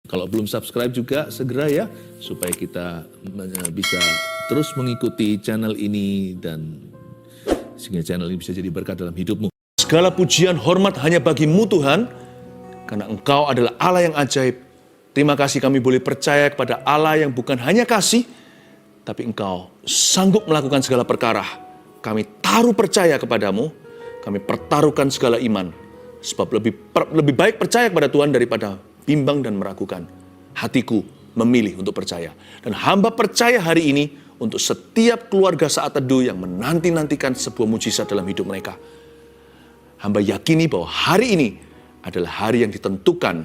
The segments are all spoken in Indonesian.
Kalau belum subscribe juga segera ya, supaya kita bisa terus mengikuti channel ini dan sehingga channel ini bisa jadi berkat dalam hidupmu. Segala pujian hormat hanya bagi-Mu Tuhan, karena Engkau adalah Allah yang ajaib. Terima kasih kami boleh percaya kepada Allah yang bukan hanya kasih, tapi Engkau sanggup melakukan segala perkara. Kami taruh percaya kepadamu, kami pertaruhkan segala iman. Sebab lebih baik percaya kepada Tuhan daripada bimbang dan meragukan. Hatiku memilih untuk percaya. Dan hamba percaya hari ini untuk setiap keluarga saat teduh yang menanti-nantikan sebuah mujizat dalam hidup mereka. Hamba yakini bahwa hari ini adalah hari yang ditentukan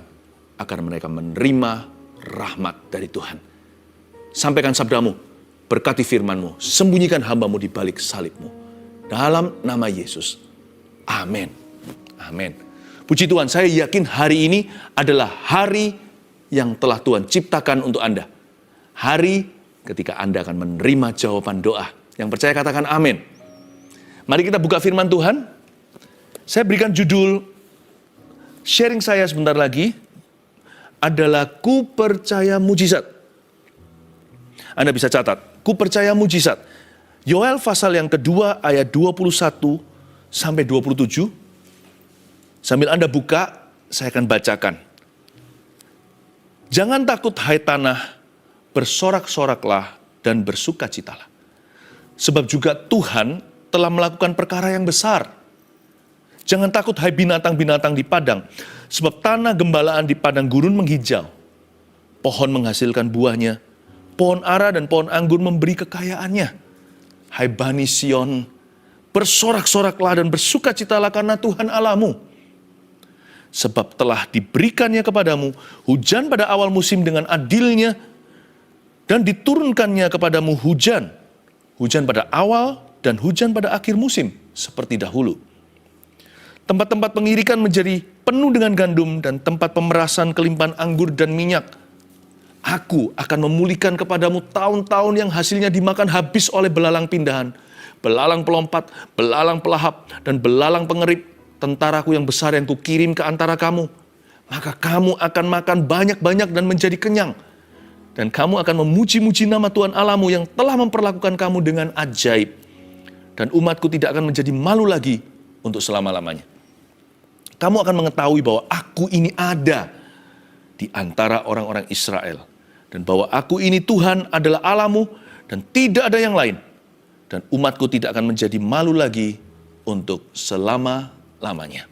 agar mereka menerima rahmat dari Tuhan. Sampaikan sabdamu, berkati firman-Mu, sembunyikan hamba-Mu di balik salib-Mu. Dalam nama Yesus. Amin. Amin. Puji Tuhan, saya yakin hari ini adalah hari yang telah Tuhan ciptakan untuk Anda. Hari ketika Anda akan menerima jawaban doa. Yang percaya katakan amin. Mari kita buka firman Tuhan. Saya berikan judul sharing saya sebentar lagi adalah Ku Percaya Mujizat. Anda bisa catat, Ku Percaya Mujizat. Yoel pasal yang kedua ayat 21 sampai 27. Sambil Anda buka, saya akan bacakan. Jangan takut hai tanah, bersorak-soraklah dan bersukacitalah. Sebab juga Tuhan telah melakukan perkara yang besar. Jangan takut hai binatang-binatang di padang, sebab tanah gembalaan di padang gurun menghijau. Pohon menghasilkan buahnya, pohon ara dan pohon anggur memberi kekayaannya. Hai Bani Sion, bersorak-soraklah dan bersukacitalah karena Tuhan Allahmu. Sebab telah diberikannya kepadamu hujan pada awal musim dengan adilnya, dan diturunkannya kepadamu hujan. Hujan pada awal dan hujan pada akhir musim, seperti dahulu. Tempat-tempat pengirikan menjadi penuh dengan gandum, dan tempat pemerasan kelimpahan anggur dan minyak. Aku akan memulihkan kepadamu tahun-tahun yang hasilnya dimakan habis oleh belalang pindahan, belalang pelompat, belalang pelahap, dan belalang pengerip. Tentaraku yang besar yang kukirim ke antara kamu. Maka kamu akan makan banyak-banyak dan menjadi kenyang. Dan kamu akan memuji-muji nama Tuhan Allahmu yang telah memperlakukan kamu dengan ajaib. Dan umatku tidak akan menjadi malu lagi untuk selama-lamanya. Kamu akan mengetahui bahwa aku ini ada di antara orang-orang Israel. Dan bahwa aku ini Tuhan adalah Allahmu dan tidak ada yang lain. Dan umatku tidak akan menjadi malu lagi untuk selama-lamanya.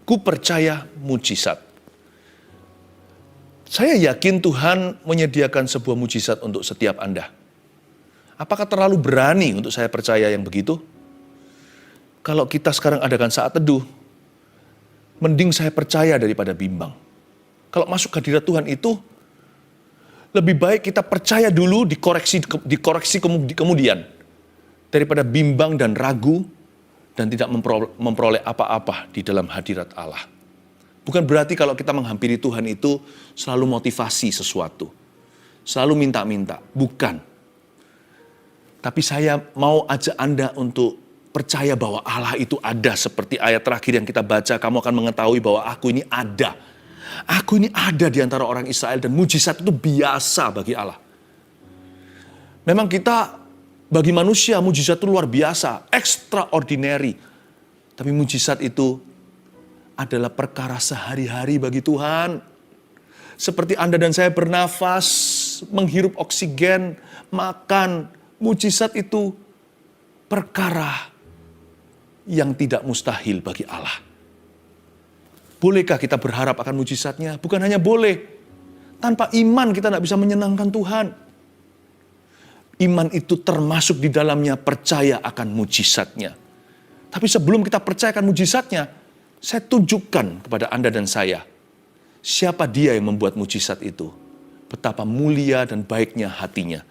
Ku percaya mujizat. Saya yakin Tuhan menyediakan sebuah mujizat untuk setiap Anda. Apakah terlalu berani untuk saya percaya yang begitu? Kalau kita sekarang adakan saat teduh, mending saya percaya daripada bimbang. Kalau masuk hadirat Tuhan itu, lebih baik kita percaya dulu, dikoreksi kemudian. Daripada bimbang dan ragu, dan tidak memperoleh apa-apa di dalam hadirat Allah. Bukan berarti kalau kita menghampiri Tuhan itu selalu motivasi sesuatu. Selalu minta-minta. Bukan. Tapi saya mau ajak Anda untuk percaya bahwa Allah itu ada. Seperti ayat terakhir yang kita baca, kamu akan mengetahui bahwa aku ini ada. Aku ini ada di antara orang Israel, dan mujizat itu biasa bagi Allah. Memang bagi manusia, mujizat itu luar biasa, extraordinary. Tapi mujizat itu adalah perkara sehari-hari bagi Tuhan. Seperti Anda dan saya bernafas, menghirup oksigen, makan. Mujizat itu perkara yang tidak mustahil bagi Allah. Bolehkah kita berharap akan mujizatnya? Bukan hanya boleh. Tanpa iman kita tidak bisa menyenangkan Tuhan. Iman itu termasuk di dalamnya percaya akan mujizatnya. Tapi sebelum kita percaya akan mujizatnya, saya tunjukkan kepada Anda dan saya, siapa dia yang membuat mujizat itu. Betapa mulia dan baiknya hatinya.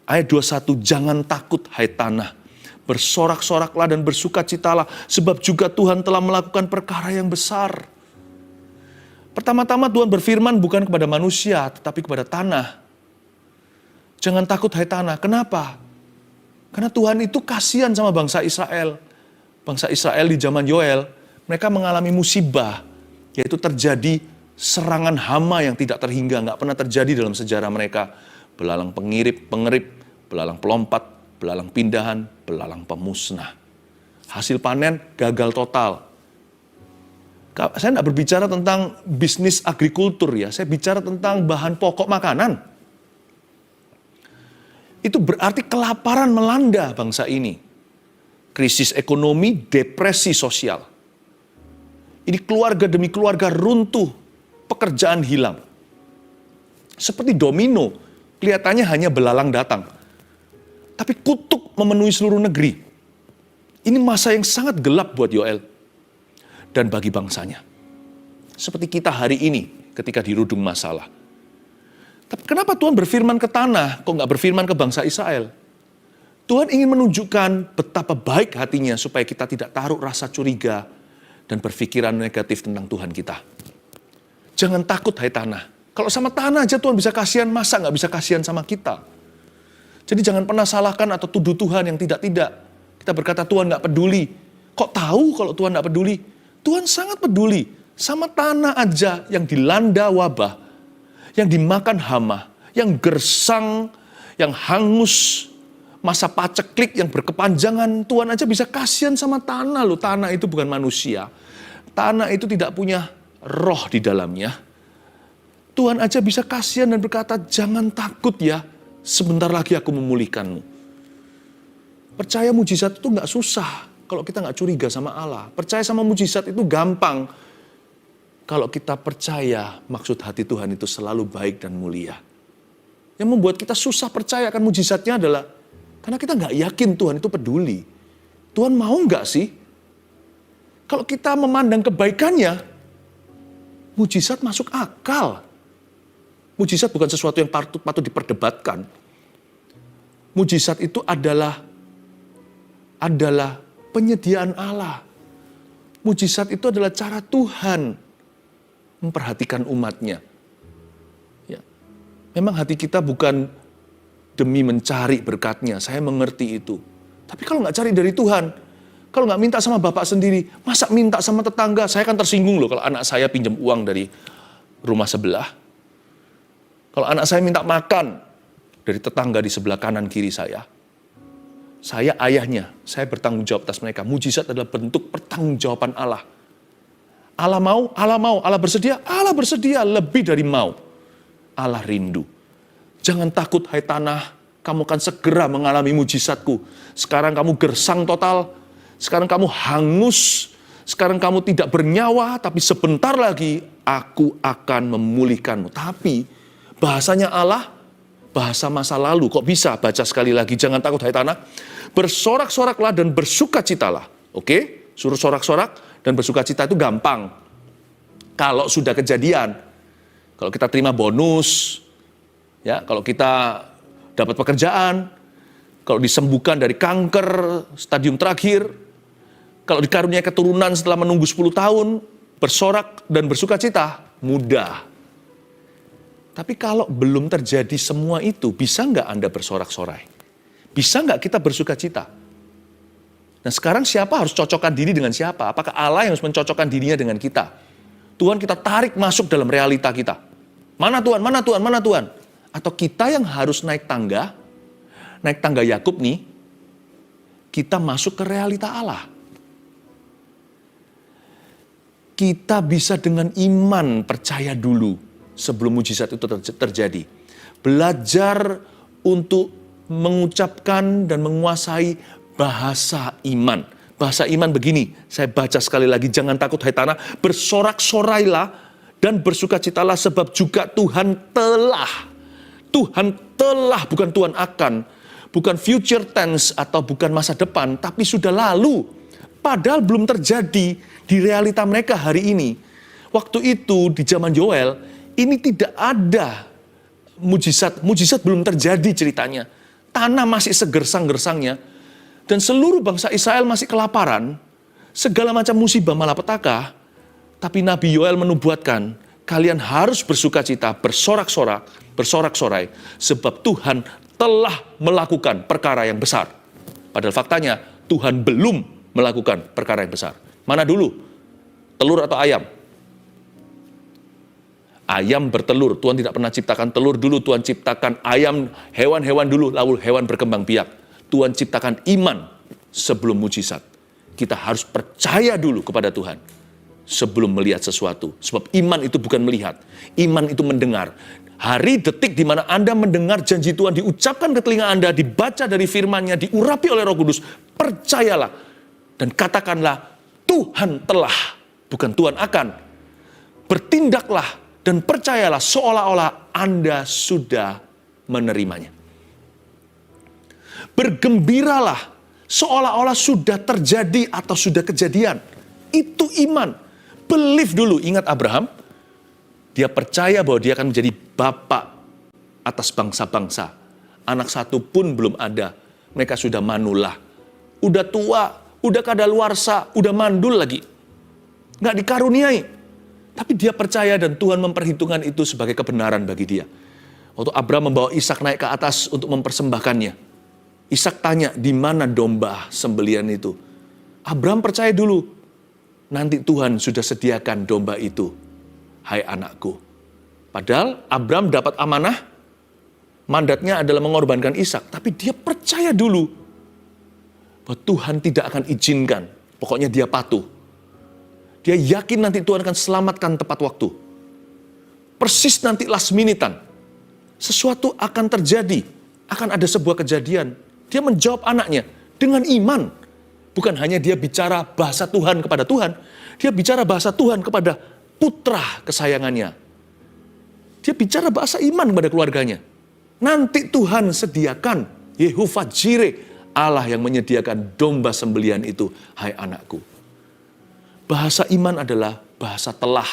Ayat 21, jangan takut hai tanah, bersorak-soraklah dan bersukacitalah, sebab juga Tuhan telah melakukan perkara yang besar. Pertama-tama Tuhan berfirman bukan kepada manusia, tetapi kepada tanah. Jangan takut hai tanah. Kenapa? Karena Tuhan itu kasihan sama bangsa Israel. Bangsa Israel di zaman Yoel, mereka mengalami musibah, yaitu terjadi serangan hama yang tidak terhingga, nggak pernah terjadi dalam sejarah mereka. Belalang pengerip, belalang pelompat, belalang pindahan, belalang pemusnah. Hasil panen gagal total. Saya nggak berbicara tentang bisnis agrikultur ya, saya bicara tentang bahan pokok makanan. Itu berarti kelaparan melanda bangsa ini. Krisis ekonomi, depresi sosial. Ini keluarga demi keluarga runtuh, pekerjaan hilang. Seperti domino, kelihatannya hanya belalang datang. Tapi kutuk memenuhi seluruh negeri. Ini masa yang sangat gelap buat Yoel dan bagi bangsanya. Seperti kita hari ini ketika dirudung masalah. Tapi kenapa Tuhan berfirman ke tanah, kok nggak berfirman ke bangsa Israel? Tuhan ingin menunjukkan betapa baik hatinya supaya kita tidak taruh rasa curiga dan berpikiran negatif tentang Tuhan kita. Jangan takut hai tanah. Kalau sama tanah aja Tuhan bisa kasihan, masa nggak bisa kasihan sama kita? Jadi jangan pernah salahkan atau tuduh Tuhan yang tidak-tidak. Kita berkata Tuhan nggak peduli. Kok tahu kalau Tuhan nggak peduli? Tuhan sangat peduli. Sama tanah aja yang dilanda wabah, yang dimakan hama, yang gersang, yang hangus, masa paceklik yang berkepanjangan, Tuhan aja bisa kasihan sama tanah loh. Tanah itu bukan manusia. Tanah itu tidak punya roh di dalamnya. Tuhan aja bisa kasihan dan berkata, jangan takut ya, sebentar lagi aku memulihkanmu. Percaya mujizat itu nggak susah kalau kita nggak curiga sama Allah. Percaya sama mujizat itu gampang kalau kita percaya maksud hati Tuhan itu selalu baik dan mulia. Yang membuat kita susah percaya akan mujizatnya adalah karena kita nggak yakin Tuhan itu peduli. Tuhan mau nggak sih? Kalau kita memandang kebaikannya, mujizat masuk akal. Mujizat bukan sesuatu yang patut diperdebatkan. Mujizat itu adalah penyediaan Allah. Mujizat itu adalah cara Tuhan memperhatikan umatnya. Ya. Memang hati kita bukan demi mencari berkatnya, saya mengerti itu. Tapi kalau nggak cari dari Tuhan, kalau nggak minta sama bapak sendiri, masa minta sama tetangga? Saya kan tersinggung loh kalau anak saya pinjam uang dari rumah sebelah. Kalau anak saya minta makan dari tetangga di sebelah kanan kiri saya ayahnya, saya bertanggung jawab atas mereka. Mujizat adalah bentuk pertanggungjawaban Allah. Allah mau, Allah bersedia lebih dari mau. Allah rindu. Jangan takut hai tanah, kamu akan segera mengalami mujizatku. Sekarang kamu gersang total, sekarang kamu hangus, sekarang kamu tidak bernyawa, tapi sebentar lagi aku akan memulihkanmu. Tapi bahasanya Allah, bahasa masa lalu, kok bisa baca sekali lagi, jangan takut hai tanah, bersorak-soraklah dan bersukacitalah. Oke, suruh sorak-sorak dan bersukacita itu gampang. Kalau sudah kejadian, kalau kita terima bonus, ya, kalau kita dapat pekerjaan, kalau disembuhkan dari kanker stadium terakhir, kalau dikaruniai keturunan setelah menunggu 10 tahun, bersorak dan bersukacita, mudah. Tapi kalau belum terjadi semua itu, bisa nggak Anda bersorak-sorai? Bisa nggak kita bersukacita? Nah sekarang siapa harus cocokkan diri dengan siapa? Apakah Allah yang harus mencocokkan dirinya dengan kita? Tuhan kita tarik masuk dalam realita kita. Mana Tuhan, mana Tuhan, mana Tuhan? Atau kita yang harus naik tangga Yakub nih, kita masuk ke realita Allah. Kita bisa dengan iman percaya dulu sebelum mujizat itu terjadi. Belajar untuk mengucapkan dan menguasai bahasa iman. Bahasa iman begini, saya baca sekali lagi, jangan takut hai tanah, bersorak-sorailah dan bersukacitalah sebab juga Tuhan telah, bukan Tuhan akan, bukan future tense atau bukan masa depan, tapi sudah lalu. Padahal belum terjadi di realita mereka hari ini. Waktu itu di zaman Yoel, ini tidak ada mujizat belum terjadi ceritanya. Tanah masih segersang-gersangnya, dan seluruh bangsa Israel masih kelaparan, segala macam musibah malapetaka. Tapi Nabi Yoel menubuatkan, kalian harus bersukacita, bersorak-sorai, sebab Tuhan telah melakukan perkara yang besar. Padahal faktanya, Tuhan belum melakukan perkara yang besar. Mana dulu? Telur atau ayam? Ayam bertelur, Tuhan tidak pernah ciptakan telur dulu, Tuhan ciptakan ayam, hewan-hewan dulu, lalu hewan berkembang biak. Tuhan ciptakan iman sebelum mujizat. Kita harus percaya dulu kepada Tuhan sebelum melihat sesuatu. Sebab iman itu bukan melihat, iman itu mendengar. Hari detik di mana Anda mendengar janji Tuhan diucapkan ke telinga Anda, dibaca dari firman-Nya, diurapi oleh Roh Kudus, percayalah dan katakanlah, Tuhan telah, bukan Tuhan akan. Bertindaklah dan percayalah seolah-olah Anda sudah menerimanya. Bergembiralah seolah-olah sudah terjadi atau sudah kejadian. Itu iman. Believe dulu. Ingat Abraham, dia percaya bahwa dia akan menjadi bapak atas bangsa-bangsa. Anak satu pun belum ada. Mereka sudah manula. Udah tua, udah kadaluarsa, udah mandul lagi. Nggak dikaruniai. Tapi dia percaya dan Tuhan memperhitungkan itu sebagai kebenaran bagi dia. Waktu Abraham membawa Ishak naik ke atas untuk mempersembahkannya. Ishak tanya, di mana domba sembelian itu? Abraham percaya dulu. Nanti Tuhan sudah sediakan domba itu. Hai anakku. Padahal Abraham dapat amanah. Mandatnya adalah mengorbankan Ishak. Tapi dia percaya dulu. Bahwa Tuhan tidak akan izinkan. Pokoknya dia patuh. Dia yakin nanti Tuhan akan selamatkan tepat waktu. Persis nanti last minute-an. Sesuatu akan terjadi. Akan ada sebuah kejadian. Dia menjawab anaknya dengan iman. Bukan hanya dia bicara bahasa Tuhan kepada Tuhan. Dia bicara bahasa Tuhan kepada putra kesayangannya. Dia bicara bahasa iman kepada keluarganya. Nanti Tuhan sediakan. Yehovah Jireh, Allah yang menyediakan domba sembelian itu. Hai anakku. Bahasa iman adalah bahasa telah.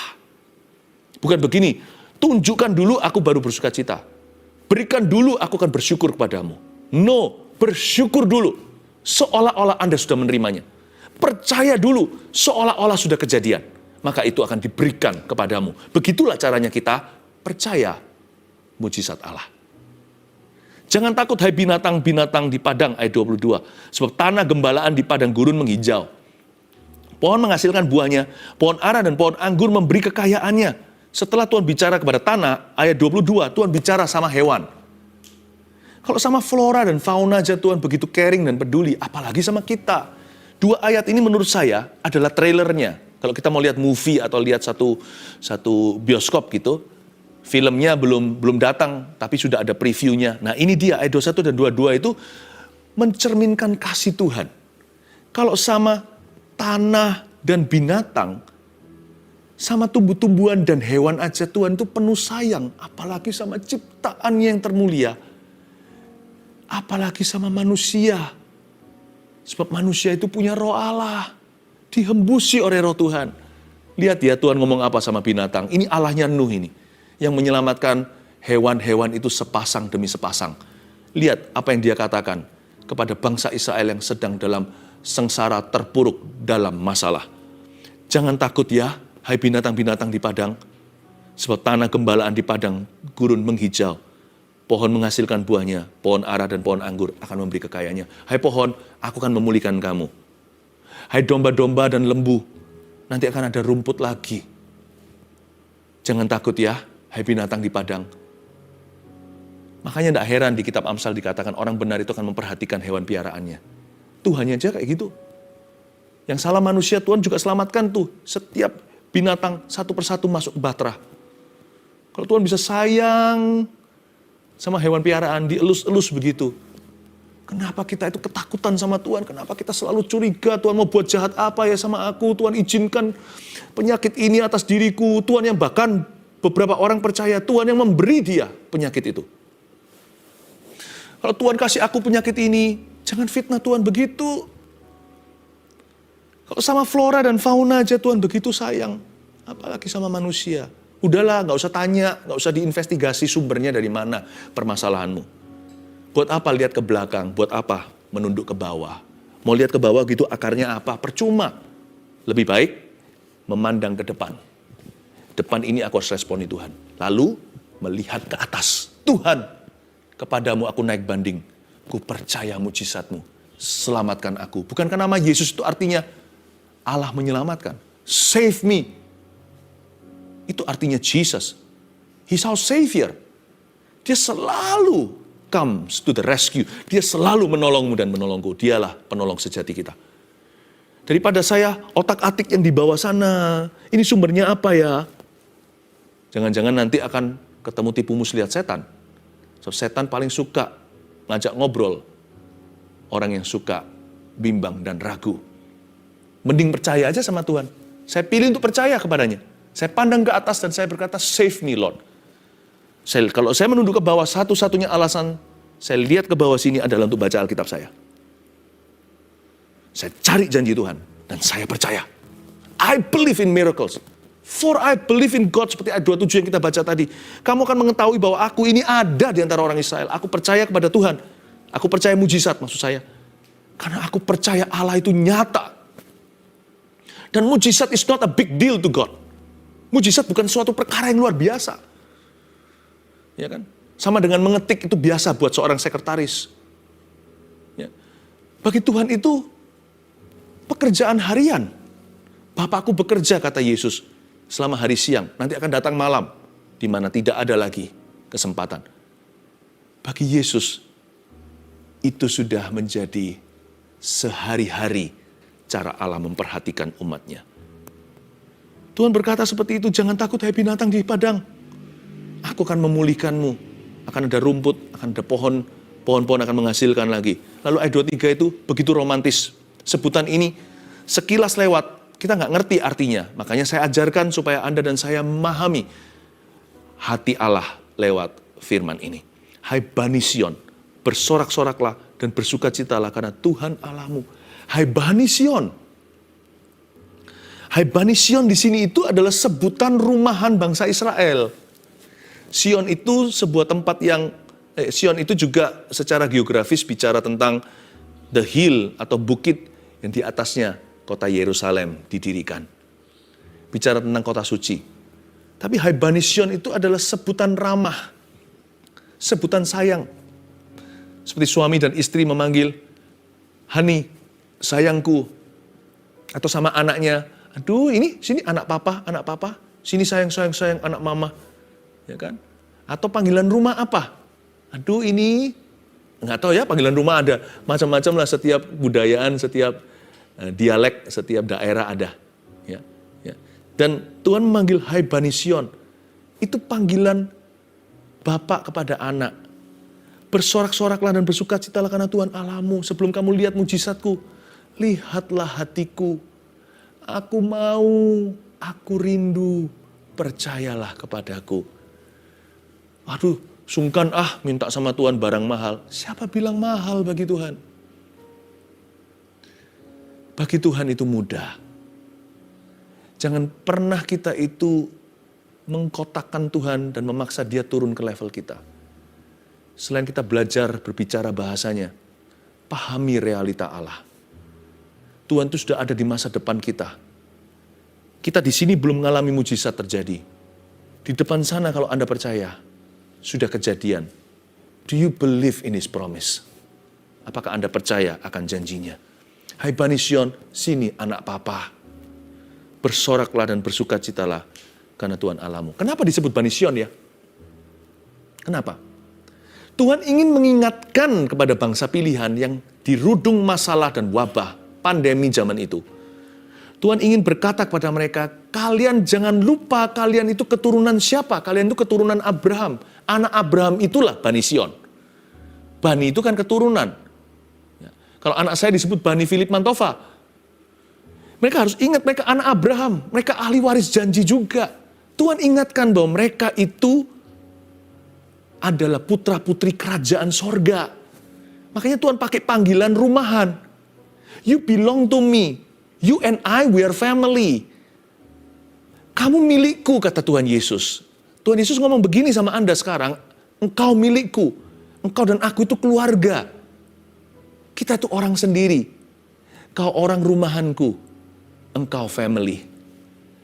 Bukan begini, tunjukkan dulu aku baru bersuka cita. Berikan dulu aku akan bersyukur kepadamu. No, bersyukur dulu. Seolah-olah Anda sudah menerimanya. Percaya dulu, seolah-olah sudah kejadian. Maka itu akan diberikan kepadamu. Begitulah caranya kita percaya mujizat Allah. Jangan takut hai binatang-binatang di padang, ayat 22. Sebab tanah gembalaan di padang gurun menghijau. Pohon menghasilkan buahnya, pohon ara dan pohon anggur memberi kekayaannya. Setelah Tuhan bicara kepada tanah, ayat 22, Tuhan bicara sama hewan. Kalau sama flora dan fauna aja Tuhan begitu caring dan peduli, apalagi sama kita. Dua ayat ini menurut saya adalah trailernya. Kalau kita mau lihat movie atau lihat satu bioskop gitu, filmnya belum datang, tapi sudah ada previewnya. Nah ini dia, ayat 21 dan 22 itu mencerminkan kasih Tuhan. Kalau sama tanah dan binatang, sama tumbuh-tumbuhan dan hewan aja Tuhan itu penuh sayang. Apalagi sama ciptaannya yang termulia. Apalagi sama manusia. Sebab manusia itu punya roh Allah. Dihembusi oleh roh Tuhan. Lihat ya Tuhan ngomong apa sama binatang. Ini Allahnya Nuh ini. Yang menyelamatkan hewan-hewan itu sepasang demi sepasang. Lihat apa yang dia katakan kepada bangsa Israel yang sedang dalam sengsara terpuruk dalam masalah. Jangan takut ya, hai binatang-binatang di padang. Sebab tanah gembalaan di padang gurun menghijau. Pohon menghasilkan buahnya, pohon ara dan pohon anggur akan memberi kekayaannya. Hai pohon, aku akan memulihkan kamu. Hai domba-domba dan lembu, nanti akan ada rumput lagi. Jangan takut ya, hai binatang di padang. Makanya tidak heran di kitab Amsal dikatakan orang benar itu akan memperhatikan hewan piaraannya. Tuhannya aja kayak gitu. Yang salah manusia Tuhan juga selamatkan tuh. Setiap binatang satu persatu masuk ke bahtera. Kalau Tuhan bisa sayang sama hewan piaraan, dielus-elus begitu. Kenapa kita itu ketakutan sama Tuhan? Kenapa kita selalu curiga Tuhan mau buat jahat apa ya sama aku? Tuhan izinkan penyakit ini atas diriku. Tuhan yang bahkan beberapa orang percaya Tuhan yang memberi dia penyakit itu. Kalau Tuhan kasih aku penyakit ini, jangan fitnah Tuhan begitu. Kalau sama flora dan fauna aja Tuhan begitu sayang. Apalagi sama manusia. Udahlah, gak usah tanya, gak usah diinvestigasi sumbernya dari mana permasalahanmu. Buat apa lihat ke belakang? Buat apa menunduk ke bawah? Mau lihat ke bawah gitu akarnya apa? Percuma. Lebih baik memandang ke depan. Depan ini aku harus responi Tuhan. Lalu melihat ke atas. Tuhan, kepadamu aku naik banding. Ku percaya mujizatmu. Selamatkan aku. Bukankah nama Yesus itu artinya Allah menyelamatkan? Save me. Itu artinya Jesus. He's our Savior. Dia selalu comes to the rescue. Dia selalu menolongmu dan menolongku. Dialah penolong sejati kita. Daripada saya otak-atik yang di bawah sana, ini sumbernya apa ya? Jangan-jangan nanti akan ketemu tipu muslihat setan. So, setan paling suka ngajak ngobrol orang yang suka bimbang dan ragu. Mending percaya aja sama Tuhan. Saya pilih untuk percaya kepadanya. Saya pandang ke atas dan saya berkata, save me Lord. Kalau saya menunduk ke bawah, satu-satunya alasan saya lihat ke bawah sini adalah untuk baca Alkitab saya. Saya cari janji Tuhan dan saya percaya. I believe in miracles. For I believe in God, seperti ayat 27 yang kita baca tadi. Kamu akan mengetahui bahwa aku ini ada di antara orang Israel. Aku percaya kepada Tuhan. Aku percaya mujizat maksud saya. Karena aku percaya Allah itu nyata. Dan mujizat is not a big deal to God. Mujizat bukan suatu perkara yang luar biasa. Ya kan? Sama dengan mengetik itu biasa buat seorang sekretaris. Ya. Bagi Tuhan itu pekerjaan harian. Bapakku bekerja, kata Yesus, selama hari siang. Nanti akan datang malam, di mana tidak ada lagi kesempatan. Bagi Yesus, itu sudah menjadi sehari-hari cara Allah memperhatikan umatnya. Tuhan berkata seperti itu, jangan takut hai binatang di padang. Aku akan memulihkanmu. Akan ada rumput, akan ada pohon-pohon akan menghasilkan lagi. Lalu ayat 23 itu begitu romantis. Sebutan ini sekilas lewat, kita nggak ngerti artinya. Makanya saya ajarkan supaya Anda dan saya memahami hati Allah lewat firman ini. Hai Bani Sion, bersorak-soraklah dan bersukacitalah karena Tuhan Allahmu. Hai Bani Sion. Hai Bani Sion di sini itu adalah sebutan rumahan bangsa Israel. Sion itu sebuah tempat yang, Sion itu juga secara geografis bicara tentang the hill atau bukit yang di atasnya kota Yerusalem didirikan. Bicara tentang kota suci. Tapi Hai Bani Sion itu adalah sebutan ramah, sebutan sayang. Seperti suami dan istri memanggil, Hani, sayangku. Atau sama anaknya, aduh ini sini anak papa, sini sayang anak mama. Ya kan? Atau panggilan rumah apa? Aduh ini, nggak tahu ya panggilan rumah ada. Macam-macam lah setiap budayaan, setiap dialek, setiap daerah ada. Ya, ya. Dan Tuhan memanggil Hai Bani Sion. Itu panggilan Bapak kepada anak. Bersorak-soraklah dan bersukacitalah karena Tuhan Allahmu. Sebelum kamu lihat mujizatku, lihatlah hatiku. Aku mau, aku rindu, percayalah kepadaku. Aduh, sungkan minta sama Tuhan barang mahal. Siapa bilang mahal bagi Tuhan? Bagi Tuhan itu mudah. Jangan pernah kita itu mengkotakkan Tuhan dan memaksa dia turun ke level kita. Selain kita belajar berbicara bahasanya, pahami realita Allah. Tuhan itu sudah ada di masa depan kita. Kita di sini belum mengalami mujizat terjadi. Di depan sana kalau Anda percaya, sudah kejadian. Do you believe in His promise? Apakah Anda percaya akan janjinya? Hai Bani Sion, sini anak papa. Bersoraklah dan bersukacitalah karena Tuhan Allahmu. Kenapa disebut Bani Sion ya? Kenapa? Tuhan ingin mengingatkan kepada bangsa pilihan yang dirudung masalah dan wabah pandemi zaman itu. Tuhan ingin berkata kepada mereka, kalian jangan lupa kalian itu keturunan siapa? Kalian itu keturunan Abraham. Anak Abraham itulah Bani Sion. Bani itu kan keturunan. Ya. Kalau anak saya disebut Bani Philip Mantova, mereka harus ingat mereka anak Abraham. Mereka ahli waris janji juga. Tuhan ingatkan bahwa mereka itu adalah putra-putri kerajaan sorga. Makanya Tuhan pakai panggilan rumahan. You belong to me. You and I, we are family. Kamu milikku, kata Tuhan Yesus. Tuhan Yesus ngomong begini sama Anda sekarang, engkau milikku. Engkau dan aku itu keluarga. Kita itu orang sendiri. Kau orang rumahanku. Engkau family.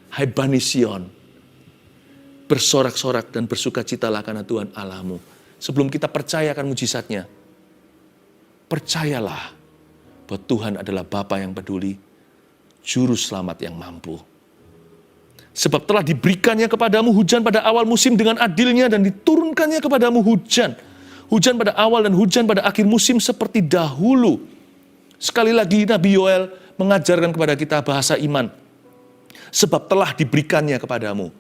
Hai Bani Sion. Bersorak-sorak dan bersukacitalah karena Tuhan Allahmu. Sebelum kita percaya akan mujizatnya, percayalah bahwa Tuhan adalah Bapa yang peduli, Juru Selamat yang mampu. Sebab telah diberikannya kepadamu hujan pada awal musim dengan adilnya dan diturunkannya kepadamu hujan. Hujan pada awal dan hujan pada akhir musim seperti dahulu. Sekali lagi Nabi Yoel mengajarkan kepada kita bahasa iman. Sebab telah diberikannya kepadamu.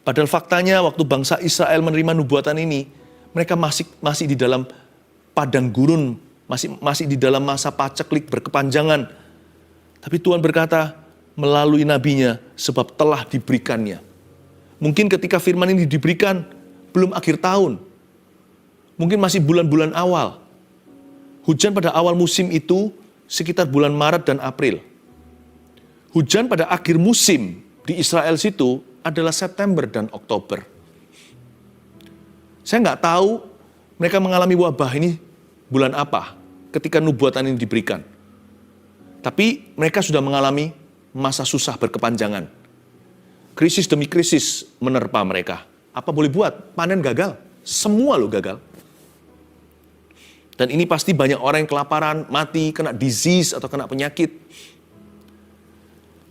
Padahal faktanya waktu bangsa Israel menerima nubuatan ini, mereka masih di dalam padang gurun, masih di dalam masa paceklik berkepanjangan. Tapi Tuhan berkata melalui nabinya, sebab telah diberikannya. Mungkin ketika firman ini diberikan, belum akhir tahun. Mungkin masih bulan-bulan awal. Hujan pada awal musim itu sekitar bulan Maret dan April. Hujan pada akhir musim di Israel situ adalah September dan Oktober. Saya nggak tahu mereka mengalami wabah ini bulan apa ketika nubuatan ini diberikan. Tapi mereka sudah mengalami masa susah berkepanjangan. Krisis demi krisis menerpa mereka. Apa boleh buat? Panen gagal. Semua lo gagal. Dan ini pasti banyak orang yang kelaparan, mati, kena disease atau kena penyakit.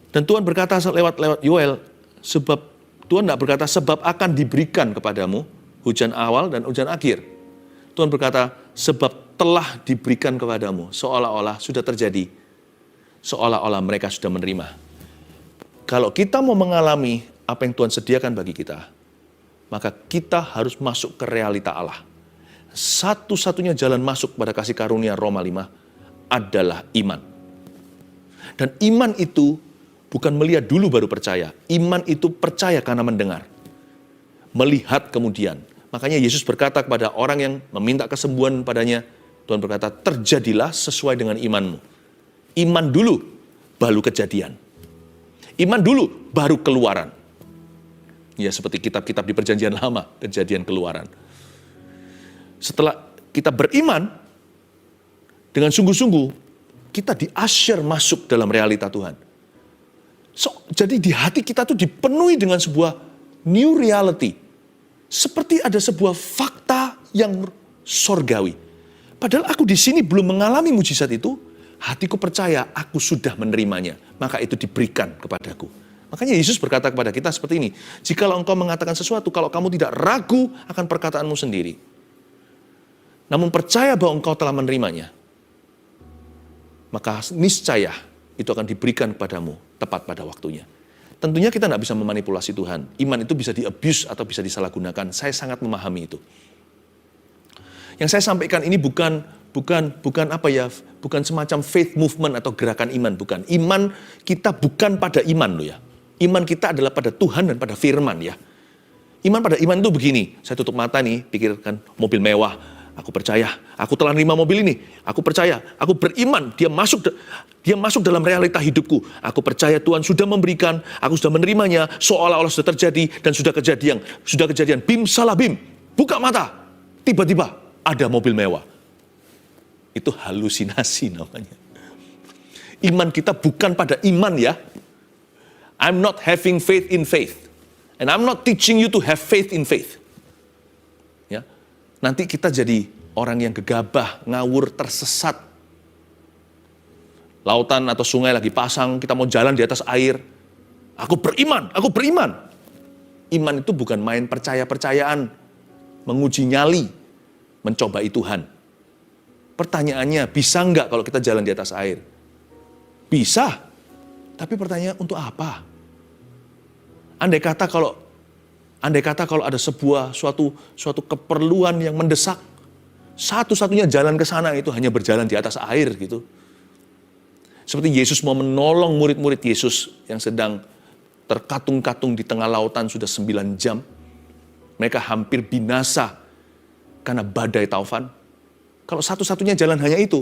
Dan Tuhan berkata lewat Yoel, sebab Tuhan tidak berkata sebab akan diberikan kepadamu hujan awal dan hujan akhir. Tuhan berkata sebab telah diberikan kepadamu, seolah-olah sudah terjadi. Seolah-olah mereka sudah menerima. Kalau kita mau mengalami apa yang Tuhan sediakan bagi kita, maka kita harus masuk ke realita Allah. Satu-satunya jalan masuk pada kasih karunia Roma 5 adalah iman. Dan iman itu bukan melihat dulu baru percaya. Iman itu percaya karena mendengar. Melihat kemudian. Makanya Yesus berkata kepada orang yang meminta kesembuhan padanya, Tuhan berkata, terjadilah sesuai dengan imanmu. Iman dulu, baru kejadian. Iman dulu, baru keluaran. Ya seperti kitab-kitab di perjanjian lama, kejadian keluaran. Setelah kita beriman, dengan sungguh-sungguh, kita di-usher masuk dalam realita Tuhan. Jadi di hati kita tuh dipenuhi dengan sebuah new reality. Seperti ada sebuah fakta yang sorgawi. Padahal aku di sini belum mengalami mujizat itu, hatiku percaya aku sudah menerimanya, maka itu diberikan kepadaku. Makanya Yesus berkata kepada kita seperti ini, jikalau engkau mengatakan sesuatu, kalau kamu tidak ragu akan perkataanmu sendiri, namun percaya bahwa engkau telah menerimanya, maka niscaya itu akan diberikan kepadamu tepat pada waktunya. Tentunya kita tidak bisa memanipulasi Tuhan. Iman itu bisa di-abuse atau bisa disalahgunakan. Saya sangat memahami itu. Yang saya sampaikan ini bukan semacam faith movement atau gerakan iman, bukan. Iman kita bukan pada iman loh ya. Iman kita adalah pada Tuhan dan pada firman ya. Iman pada iman itu begini, saya tutup mata nih, pikirkan mobil mewah, aku percaya, aku telah menerima mobil ini, aku percaya, aku beriman, dia masuk dalam realita hidupku. Aku percaya Tuhan sudah memberikan, aku sudah menerimanya, seolah-olah sudah terjadi dan sudah kejadian. Bim salah bim, buka mata, tiba-tiba ada mobil mewah. Itu halusinasi namanya. Iman kita bukan pada iman ya. I'm not having faith in faith. And I'm not teaching you to have faith in faith. Ya. Nanti kita jadi orang yang gegabah, ngawur, tersesat. Lautan atau sungai lagi pasang, kita mau jalan di atas air. Aku beriman. Iman itu bukan main percaya-percayaan, menguji nyali, mencobai Tuhan. Pertanyaannya, bisa nggak kalau kita jalan di atas air? Bisa. Tapi pertanyaan untuk apa? Andai kata kalau ada suatu keperluan yang mendesak, satu-satunya jalan ke sana itu hanya berjalan di atas air gitu. Seperti Yesus mau menolong murid-murid Yesus yang sedang terkatung-katung di tengah lautan sudah 9 jam. Mereka hampir binasa karena badai taufan. Kalau satu-satunya jalan hanya itu,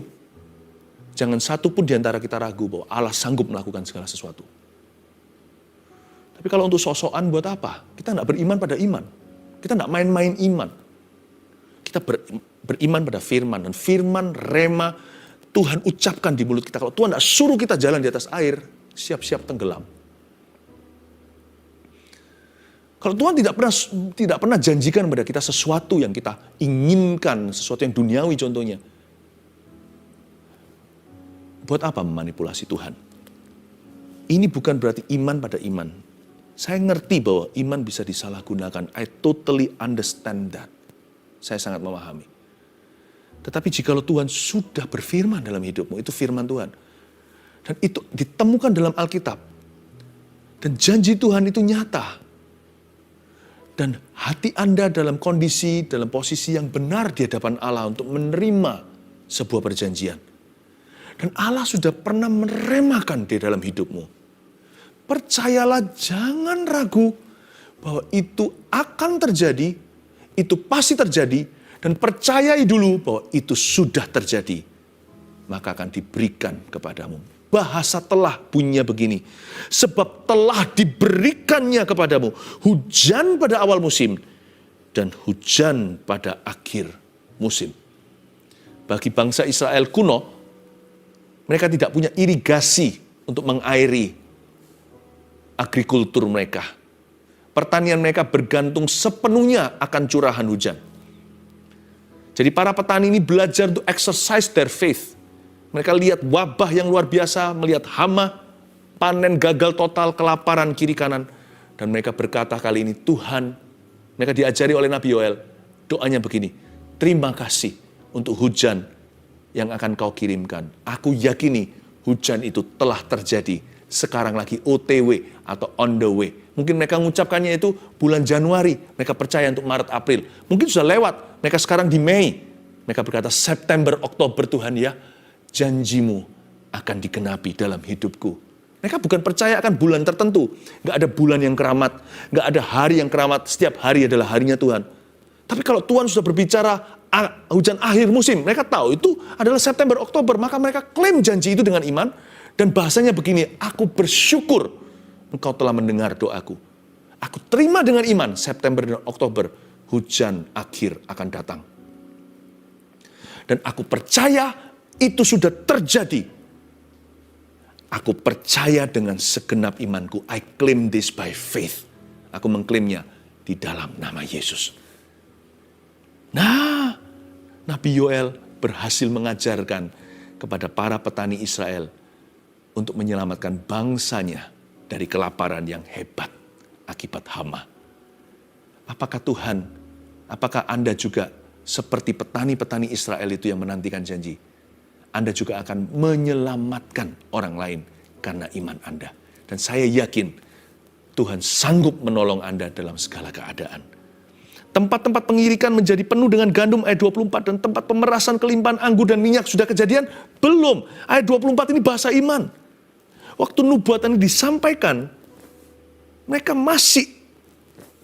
jangan satu pun di antara kita ragu bahwa Allah sanggup melakukan segala sesuatu. Tapi kalau untuk sok-sokan buat apa? Kita tidak beriman pada iman. Kita tidak main-main iman. Kita beriman pada firman. Dan firman, rema, Tuhan ucapkan di mulut kita. Kalau Tuhan tidak suruh kita jalan di atas air, siap-siap tenggelam. Kalau Tuhan tidak pernah janjikan kepada kita sesuatu yang kita inginkan, sesuatu yang duniawi contohnya. Buat apa memanipulasi Tuhan? Ini bukan berarti iman pada iman. Saya ngerti bahwa iman bisa disalahgunakan. I totally understand that. Saya sangat memahami. Tetapi jikalau Tuhan sudah berfirman dalam hidupmu, itu firman Tuhan. Dan itu ditemukan dalam Alkitab. Dan janji Tuhan itu nyata. Dan hati Anda dalam kondisi, dalam posisi yang benar di hadapan Allah untuk menerima sebuah perjanjian. Dan Allah sudah pernah meremakan di dalam hidupmu. Percayalah, jangan ragu bahwa itu akan terjadi, itu pasti terjadi, dan percayai dulu bahwa itu sudah terjadi. Maka akan diberikan kepadamu. Bahasa telah bunyinya begini, sebab telah diberikannya kepadamu hujan pada awal musim dan hujan pada akhir musim. Bagi bangsa Israel kuno, mereka tidak punya irigasi untuk mengairi agrikultur mereka. Pertanian mereka bergantung sepenuhnya akan curahan hujan. Jadi para petani ini belajar untuk exercise their faith. Mereka lihat wabah yang luar biasa, melihat hama, panen gagal total, kelaparan kiri kanan. Dan mereka berkata kali ini, Tuhan, mereka diajari oleh Nabi Yoel, doanya begini, terima kasih untuk hujan yang akan kau kirimkan. Aku yakini hujan itu telah terjadi. Sekarang lagi OTW atau on the way. Mungkin mereka mengucapkannya itu bulan Januari. Mereka percaya untuk Maret, April. Mungkin sudah lewat. Mereka sekarang di Mei. Mereka berkata September, Oktober Tuhan ya. Janjimu akan digenapi dalam hidupku. Mereka bukan percaya akan bulan tertentu. Nggak ada bulan yang keramat. Nggak ada hari yang keramat. Setiap hari adalah harinya Tuhan. Tapi kalau Tuhan sudah berbicara hujan akhir musim. Mereka tahu itu adalah September, Oktober. Maka mereka klaim janji itu dengan iman. Dan bahasanya begini, aku bersyukur engkau telah mendengar doaku. Aku terima dengan iman, September dan Oktober, hujan akhir akan datang. Dan aku percaya itu sudah terjadi. Aku percaya dengan segenap imanku. I claim this by faith. Aku mengklaimnya di dalam nama Yesus. Nah, Nabi Yoel berhasil mengajarkan kepada para petani Israel untuk menyelamatkan bangsanya dari kelaparan yang hebat akibat hama. Apakah Tuhan, apakah Anda juga seperti petani-petani Israel itu yang menantikan janji? Anda juga akan menyelamatkan orang lain karena iman Anda. Dan saya yakin Tuhan sanggup menolong Anda dalam segala keadaan. Tempat-tempat pengirikan menjadi penuh dengan gandum ayat 24 dan tempat pemerasan kelimpahan anggur dan minyak sudah kejadian? Belum. Ayat 24 ini bahasa iman. Waktu nubuatan ini disampaikan, mereka masih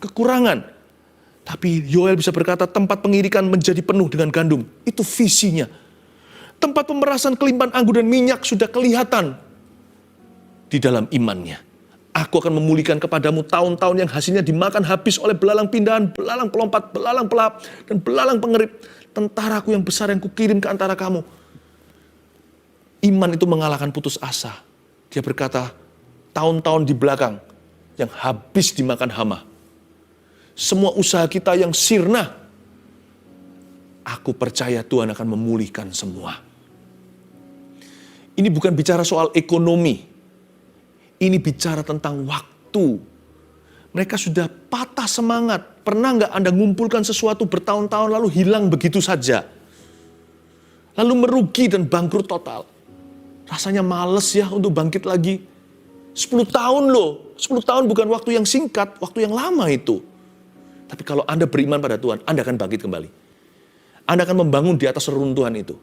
kekurangan. Tapi Yoel bisa berkata tempat pengirikan menjadi penuh dengan gandum. Itu visinya. Tempat pemerasan kelimpahan anggur dan minyak sudah kelihatan di dalam imannya. Aku akan memulihkan kepadamu tahun-tahun yang hasilnya dimakan habis oleh belalang pindahan, belalang pelompat, belalang pelahap, dan belalang pengerip. Tentaraku yang besar yang kukirim ke antara kamu. Iman itu mengalahkan putus asa. Dia berkata, tahun-tahun di belakang yang habis dimakan hama. Semua usaha kita yang sirna, aku percaya Tuhan akan memulihkan semua. Ini bukan bicara soal ekonomi. Ini bicara tentang waktu. Mereka sudah patah semangat. Pernah nggak Anda ngumpulkan sesuatu bertahun-tahun lalu hilang begitu saja? Lalu merugi dan bangkrut total. Rasanya males ya untuk bangkit lagi. 10 tahun loh. 10 tahun bukan waktu yang singkat, waktu yang lama itu. Tapi kalau Anda beriman pada Tuhan, Anda akan bangkit kembali. Anda akan membangun di atas reruntuhan itu.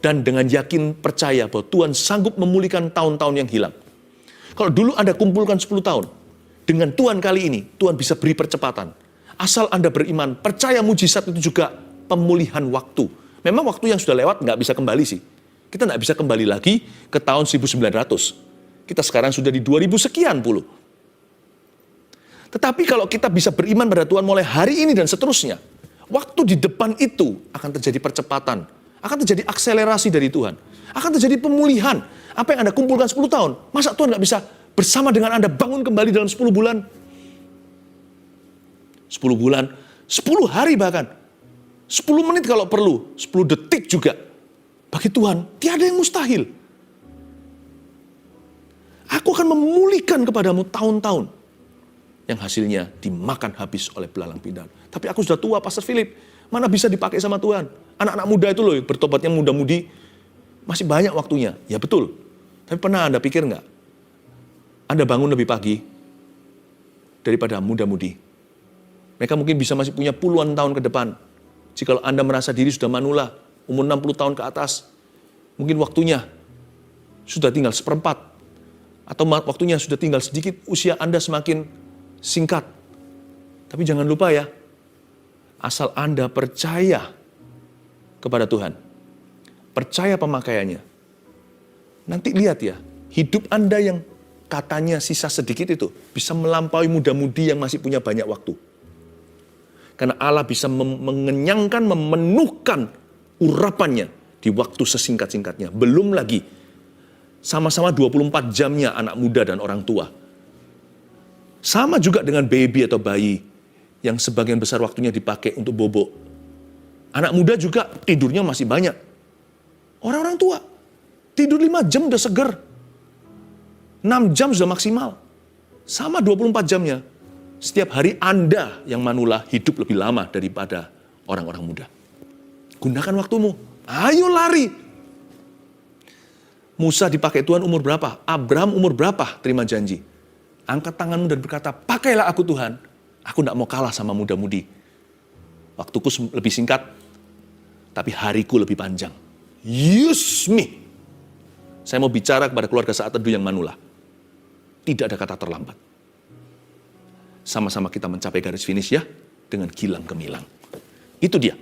Dan dengan yakin percaya bahwa Tuhan sanggup memulihkan tahun-tahun yang hilang. Kalau dulu Anda kumpulkan 10 tahun, dengan Tuhan kali ini, Tuhan bisa beri percepatan. Asal Anda beriman, percaya mujizat itu juga pemulihan waktu. Memang waktu yang sudah lewat nggak bisa kembali sih. Kita nggak bisa kembali lagi ke tahun 1900. Kita sekarang sudah di 2000 sekian puluh. Tetapi kalau kita bisa beriman pada Tuhan mulai hari ini dan seterusnya, waktu di depan itu akan terjadi percepatan, akan terjadi akselerasi dari Tuhan, akan terjadi pemulihan. Apa yang Anda kumpulkan 10 tahun, masa Tuhan nggak bisa bersama dengan Anda bangun kembali dalam 10 bulan? 10 bulan, 10 hari bahkan, 10 menit kalau perlu, 10 detik juga. Bagi Tuhan, tiada yang mustahil. Aku akan memulihkan kepadamu tahun-tahun. yang hasilnya dimakan habis oleh belalang pindahan. Tapi aku sudah tua, Pastor Philip. Mana bisa dipakai sama Tuhan? Anak-anak muda itu loh, bertobatnya muda-mudi, masih banyak waktunya. Ya betul. Tapi pernah Anda pikir nggak? Anda bangun lebih pagi daripada muda-mudi. Mereka mungkin bisa masih punya puluhan tahun ke depan. Jika Anda merasa diri sudah manula, umur 60 tahun ke atas, mungkin waktunya sudah tinggal seperempat. Atau waktunya sudah tinggal sedikit, usia Anda semakin singkat. Tapi jangan lupa ya, asal Anda percaya kepada Tuhan, percaya pemakaiannya, nanti lihat ya, hidup Anda yang katanya sisa sedikit itu bisa melampaui muda-mudi yang masih punya banyak waktu. Karena Allah bisa mengenyangkan, memenuhkan urapannya di waktu sesingkat-singkatnya. Belum lagi sama-sama 24 jamnya anak muda dan orang tua. Sama juga dengan baby atau bayi yang sebagian besar waktunya dipakai untuk bobo. Anak muda juga tidurnya masih banyak. Orang-orang tua tidur 5 jam udah seger. 6 jam sudah maksimal. Sama 24 jamnya. Setiap hari Anda yang manula hidup lebih lama daripada orang-orang muda. Gunakan waktumu. Ayo lari. Musa dipakai Tuhan umur berapa? Abraham umur berapa terima janji? Angkat tanganmu dan berkata, pakailah aku Tuhan. Aku tidak mau kalah sama muda-mudi. Waktuku lebih singkat, tapi hariku lebih panjang. Use me. Saya mau bicara kepada keluarga saat teduh yang manula. Tidak ada kata terlambat. Sama-sama kita mencapai garis finish ya, dengan gilang gemilang. Itu dia.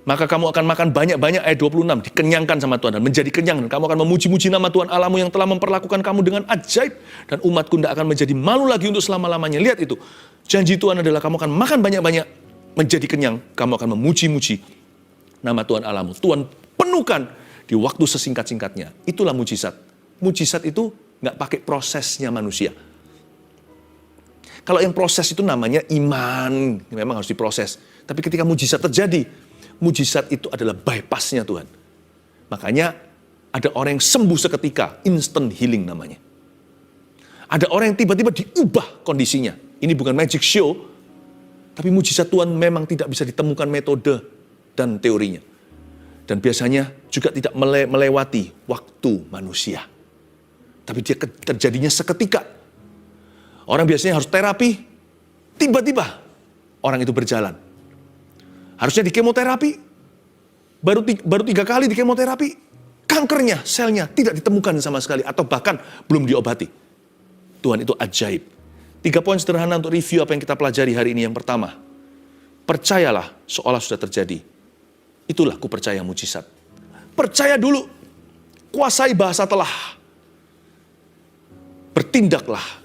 Maka kamu akan makan banyak-banyak, ayat 26, dikenyangkan sama Tuhan dan menjadi kenyang. Dan kamu akan memuji-muji nama Tuhan Allahmu yang telah memperlakukan kamu dengan ajaib. Dan umatku tidak akan menjadi malu lagi untuk selama-lamanya. Lihat itu. Janji Tuhan adalah kamu akan makan banyak-banyak, menjadi kenyang. Kamu akan memuji-muji nama Tuhan Allahmu. Tuhan penuhkan di waktu sesingkat-singkatnya. Itulah mujizat. Mujizat itu nggak pakai prosesnya manusia. Kalau yang proses itu namanya iman, memang harus diproses. Tapi ketika mujizat terjadi, mujizat itu adalah bypassnya Tuhan. Makanya ada orang yang sembuh seketika, instant healing namanya. Ada orang yang tiba-tiba diubah kondisinya. Ini bukan magic show, tapi mujizat Tuhan memang tidak bisa ditemukan metode dan teorinya. Dan biasanya juga tidak melewati waktu manusia. Tapi dia terjadinya seketika. Orang biasanya harus terapi, tiba-tiba orang itu berjalan. Harusnya di kemoterapi, baru 3 kali di kemoterapi, kankernya, selnya tidak ditemukan sama sekali, atau bahkan belum diobati. Tuhan itu ajaib. 3 poin sederhana untuk review apa yang kita pelajari hari ini. Yang pertama, percayalah seolah sudah terjadi. Itulah ku percaya mujizat. Percaya dulu, kuasai bahasa telah, bertindaklah,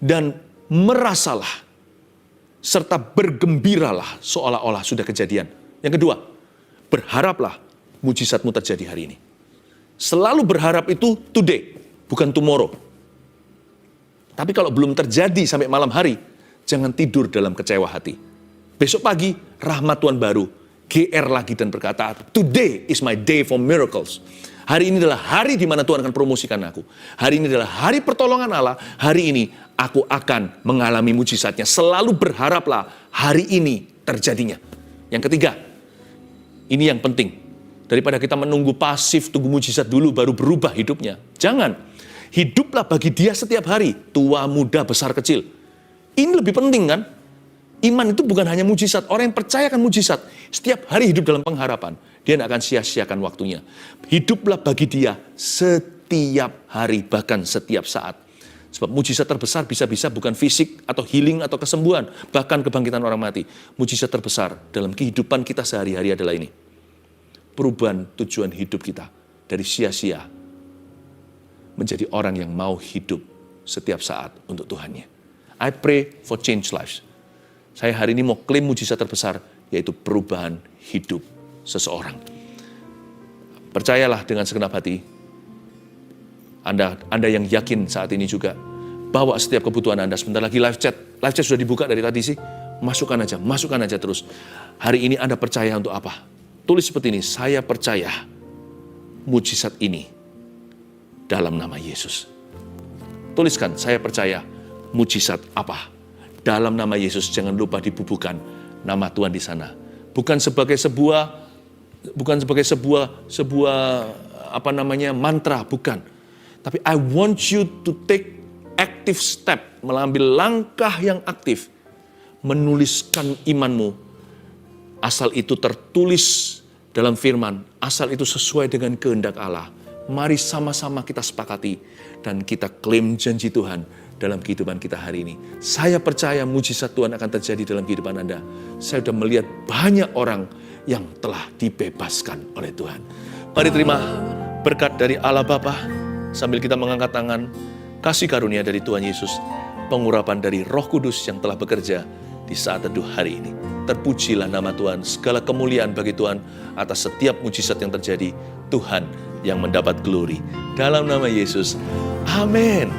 dan merasalah, serta bergembiralah seolah-olah sudah kejadian. Yang kedua, berharaplah mujizatmu terjadi hari ini. Selalu berharap itu today, bukan tomorrow. Tapi kalau belum terjadi sampai malam hari, jangan tidur dalam kecewa hati. Besok pagi, rahmat Tuhan baru, GR lagi dan berkata, today is my day for miracles. Hari ini adalah hari di mana Tuhan akan promosikan aku. Hari ini adalah hari pertolongan Allah. Hari ini aku akan mengalami mujizatnya. Selalu berharaplah hari ini terjadinya. Yang ketiga, ini yang penting. Daripada kita menunggu pasif, tunggu mujizat dulu baru berubah hidupnya. Jangan. Hiduplah bagi dia setiap hari. Tua, muda, besar, kecil. Ini lebih penting kan? Iman itu bukan hanya mujizat. Orang yang percayakan mujizat, setiap hari hidup dalam pengharapan. Dia tidak akan sia-siakan waktunya. Hiduplah bagi dia setiap hari, bahkan setiap saat. Sebab mujizat terbesar bisa-bisa bukan fisik atau healing atau kesembuhan, bahkan kebangkitan orang mati. Mujizat terbesar dalam kehidupan kita sehari-hari adalah ini. Perubahan tujuan hidup kita dari sia-sia menjadi orang yang mau hidup setiap saat untuk Tuhannya. I pray for change lives. Saya hari ini mau klaim mujizat terbesar, yaitu perubahan hidup seseorang. Percayalah dengan segenap hati, Anda yang yakin saat ini juga, bawa setiap kebutuhan Anda. Sebentar lagi live chat sudah dibuka dari tadi sih, masukkan aja terus. Hari ini Anda percaya untuk apa? Tulis seperti ini, saya percaya mujizat ini dalam nama Yesus. Tuliskan, saya percaya mujizat apa? Dalam nama Yesus jangan lupa dibubuhkan nama Tuhan di sana. Bukan sebagai sebuah mantra, bukan. Tapi I want you to take active step, mengambil langkah yang aktif, menuliskan imanmu. Asal itu tertulis dalam firman, asal itu sesuai dengan kehendak Allah. Mari sama-sama kita sepakati dan kita klaim janji Tuhan dalam kehidupan kita hari ini. Saya percaya mujizat Tuhan akan terjadi dalam kehidupan Anda. Saya sudah melihat banyak orang yang telah dibebaskan oleh Tuhan. Mari terima berkat dari Allah Bapa sambil kita mengangkat tangan. Kasih karunia dari Tuhan Yesus, pengurapan dari Roh Kudus yang telah bekerja di saat teduh hari ini. Terpujilah nama Tuhan, segala kemuliaan bagi Tuhan atas setiap mujizat yang terjadi. Tuhan yang mendapat glory. Dalam nama Yesus, amin.